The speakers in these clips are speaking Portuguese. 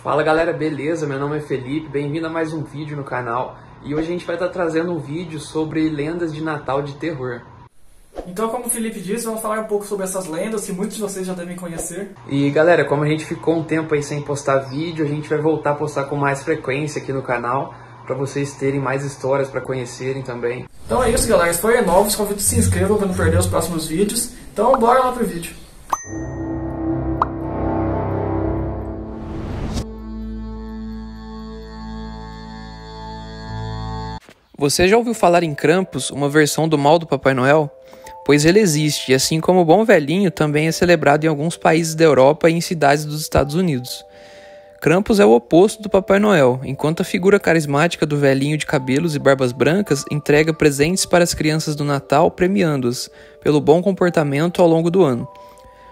Fala galera, beleza? Meu nome é Felipe, bem-vindo a mais um vídeo no canal. E hoje a gente vai estar trazendo um vídeo sobre lendas de Natal de terror. Então, como o Felipe disse, vamos falar um pouco sobre essas lendas que muitos de vocês já devem conhecer. E galera, como a gente ficou um tempo aí sem postar vídeo, a gente vai voltar a postar com mais frequência aqui no canal, para vocês terem mais histórias para conhecerem também. Então é isso, galera. Se forem novos, convido que se inscrevam para não perder os próximos vídeos. Então, bora lá pro vídeo. Você já ouviu falar em Krampus, uma versão do mal do Papai Noel? Pois ele existe, e assim como o Bom Velhinho, também é celebrado em alguns países da Europa e em cidades dos Estados Unidos. Krampus é o oposto do Papai Noel, enquanto a figura carismática do velhinho de cabelos e barbas brancas entrega presentes para as crianças do Natal, premiando-as pelo bom comportamento ao longo do ano.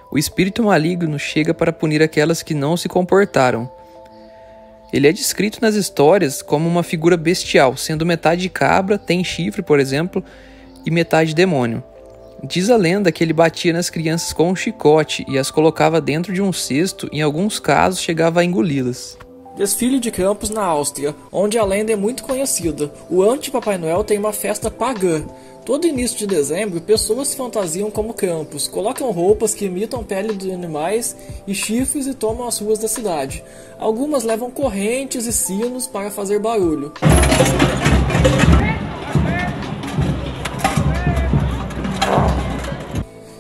O espírito maligno chega para punir aquelas que não se comportaram. Ele é descrito nas histórias como uma figura bestial, sendo metade cabra, tem chifre, por exemplo, e metade demônio. Diz a lenda que ele batia nas crianças com um chicote e as colocava dentro de um cesto e em alguns casos chegava a engoli-las. Desfile de Krampus na Áustria, onde a lenda é muito conhecida. O anti-Papai Noel tem uma festa pagã. Todo início de dezembro, pessoas se fantasiam como Krampus, colocam roupas que imitam pele de animais e chifres e tomam as ruas da cidade. Algumas levam correntes e sinos para fazer barulho.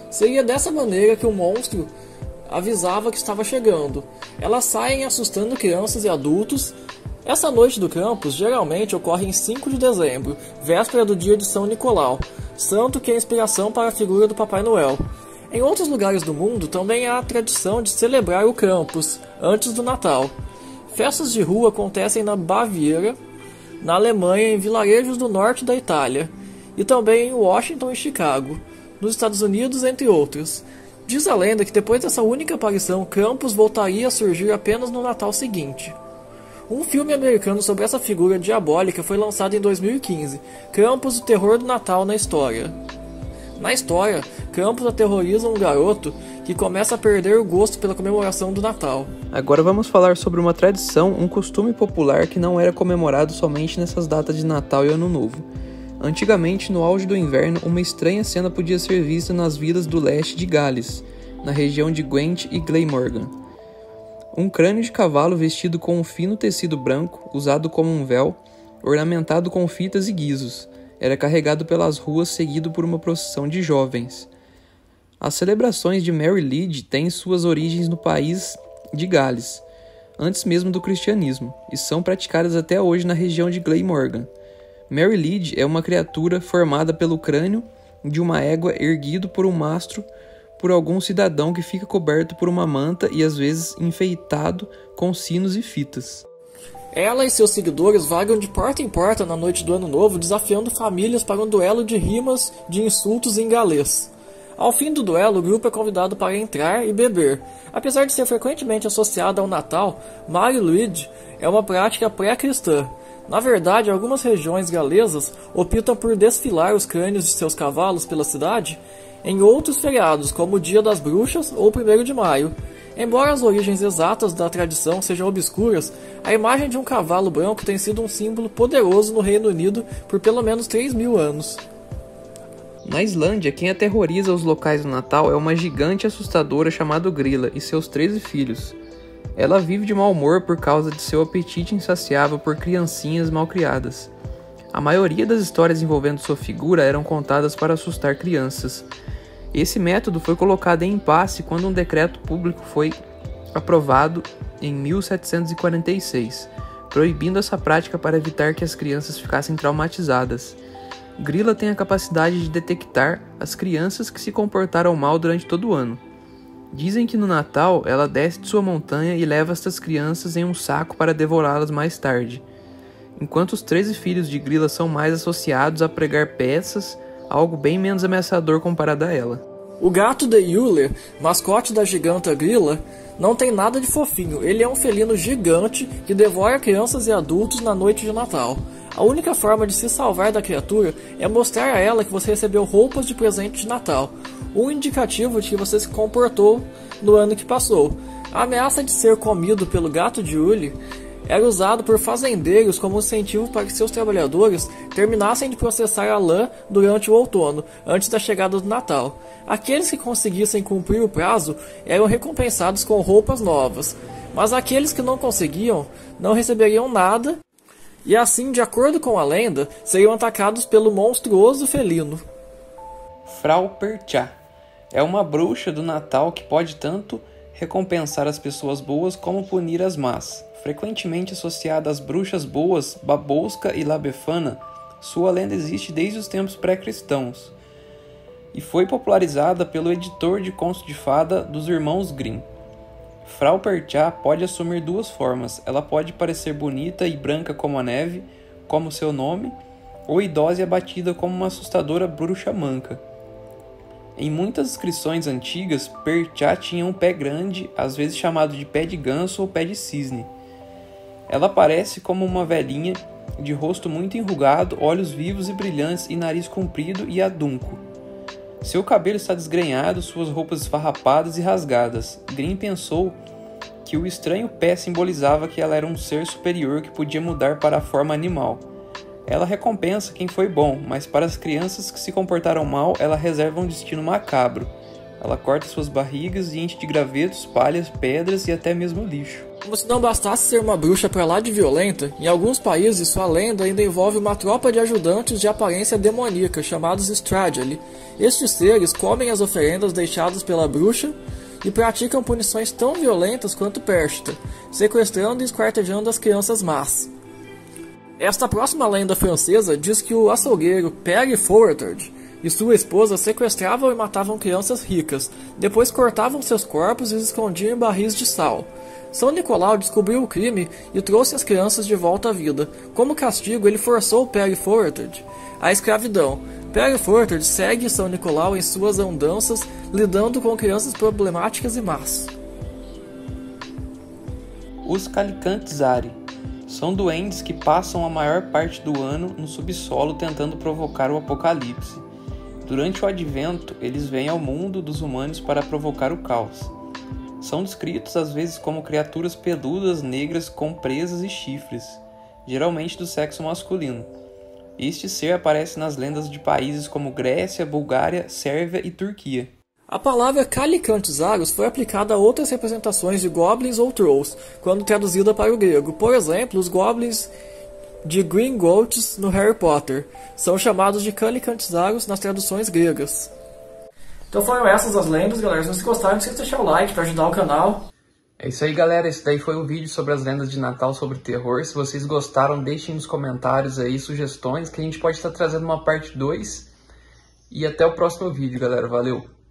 Seria dessa maneira que o monstro avisava que estava chegando. Elas saem assustando crianças e adultos. Essa noite do Krampus geralmente ocorre em 5 de dezembro, véspera do dia de São Nicolau, santo que é inspiração para a figura do Papai Noel. Em outros lugares do mundo também há a tradição de celebrar o Krampus, antes do Natal. Festas de rua acontecem na Baviera, na Alemanha, em vilarejos do norte da Itália, e também em Washington e Chicago, nos Estados Unidos, entre outros. Diz a lenda que depois dessa única aparição, Krampus voltaria a surgir apenas no Natal seguinte. Um filme americano sobre essa figura diabólica foi lançado em 2015, Krampus, o terror do Natal na história. Na história, Krampus aterroriza um garoto que começa a perder o gosto pela comemoração do Natal. Agora vamos falar sobre uma tradição, um costume popular que não era comemorado somente nessas datas de Natal e Ano Novo. Antigamente, no auge do inverno, uma estranha cena podia ser vista nas vilas do leste de Gales, na região de Gwent e Glamorgan. Um crânio de cavalo vestido com um fino tecido branco, usado como um véu, ornamentado com fitas e guizos, era carregado pelas ruas seguido por uma procissão de jovens. As celebrações de Mary Lede têm suas origens no país de Gales, antes mesmo do cristianismo, e são praticadas até hoje na região de Glamorgan. Mary Lede é uma criatura formada pelo crânio de uma égua erguido por um mastro por algum cidadão que fica coberto por uma manta e às vezes enfeitado com sinos e fitas. Ela e seus seguidores vagam de porta em porta na noite do Ano Novo, desafiando famílias para um duelo de rimas de insultos em galês. Ao fim do duelo, o grupo é convidado para entrar e beber. Apesar de ser frequentemente associada ao Natal, Mary Lede é uma prática pré-cristã. Na verdade, algumas regiões galesas optam por desfilar os crânios de seus cavalos pela cidade em outros feriados, como o Dia das Bruxas ou 1º de Maio. Embora as origens exatas da tradição sejam obscuras, a imagem de um cavalo branco tem sido um símbolo poderoso no Reino Unido por pelo menos 3.000 anos. Na Islândia, quem aterroriza os locais do Natal é uma gigante assustadora chamada Grilla e seus 13 filhos. Ela vive de mau humor por causa de seu apetite insaciável por criancinhas malcriadas. A maioria das histórias envolvendo sua figura eram contadas para assustar crianças. Esse método foi colocado em impasse quando um decreto público foi aprovado em 1746, proibindo essa prática para evitar que as crianças ficassem traumatizadas. Grilla tem a capacidade de detectar as crianças que se comportaram mal durante todo o ano. Dizem que no Natal ela desce de sua montanha e leva estas crianças em um saco para devorá-las mais tarde, enquanto os 13 filhos de Grilla são mais associados a pregar peças, algo bem menos ameaçador comparado a ela. O gato de Yule, mascote da giganta grila, não tem nada de fofinho. Ele é um felino gigante que devora crianças e adultos na noite de Natal. A única forma de se salvar da criatura é mostrar a ela que você recebeu roupas de presente de Natal, um indicativo de que você se comportou no ano que passou. A ameaça de ser comido pelo gato de Yule era usado por fazendeiros como incentivo para que seus trabalhadores terminassem de processar a lã durante o outono, antes da chegada do Natal. Aqueles que conseguissem cumprir o prazo eram recompensados com roupas novas, mas aqueles que não conseguiam não receberiam nada e assim, de acordo com a lenda, seriam atacados pelo monstruoso felino. Frau Perchá é uma bruxa do Natal que pode tanto recompensar as pessoas boas como punir as más. Frequentemente associada às bruxas boas, Babouska e La Befana, sua lenda existe desde os tempos pré-cristãos e foi popularizada pelo editor de contos de fada dos irmãos Grimm. Frau Perchá pode assumir duas formas. Ela pode parecer bonita e branca como a neve, como seu nome, ou idosa e abatida como uma assustadora bruxa manca. Em muitas inscrições antigas, Perchá tinha um pé grande, às vezes chamado de pé de ganso ou pé de cisne. Ela parece como uma velhinha, de rosto muito enrugado, olhos vivos e brilhantes e nariz comprido e adunco. Seu cabelo está desgrenhado, suas roupas esfarrapadas e rasgadas. Grimm pensou que o estranho pé simbolizava que ela era um ser superior que podia mudar para a forma animal. Ela recompensa quem foi bom, mas para as crianças que se comportaram mal, ela reserva um destino macabro. Ela corta suas barrigas e enche de gravetos, palhas, pedras e até mesmo lixo. Como se não bastasse ser uma bruxa pra lá de violenta, em alguns países sua lenda ainda envolve uma tropa de ajudantes de aparência demoníaca, chamados Strageli. Estes seres comem as oferendas deixadas pela bruxa e praticam punições tão violentas quanto Perchta, sequestrando e esquartejando as crianças más. Esta próxima lenda francesa diz que o açougueiro Père Fouettard e sua esposa sequestravam e matavam crianças ricas, depois cortavam seus corpos e os escondiam em barris de sal. São Nicolau descobriu o crime e trouxe as crianças de volta à vida. Como castigo, ele forçou Père Fouettard à escravidão. Père Fouettard segue São Nicolau em suas andanças, lidando com crianças problemáticas e más. Os Calicantizari são duendes que passam a maior parte do ano no subsolo tentando provocar o apocalipse. Durante o advento, eles vêm ao mundo dos humanos para provocar o caos. São descritos às vezes como criaturas peludas negras com presas e chifres, geralmente do sexo masculino. Este ser aparece nas lendas de países como Grécia, Bulgária, Sérvia e Turquia. A palavra Calicantizarus foi aplicada a outras representações de goblins ou trolls, quando traduzida para o grego. Por exemplo, os goblins de Gringotts no Harry Potter são chamados de Calicantizarus nas traduções gregas. Então foram essas as lendas, galera. Se vocês gostaram, não esqueça de deixar o like para ajudar o canal. É isso aí, galera. Esse daí foi o vídeo sobre as lendas de Natal sobre terror. Se vocês gostaram, deixem nos comentários aí sugestões que a gente pode estar trazendo uma parte 2. E até o próximo vídeo, galera. Valeu!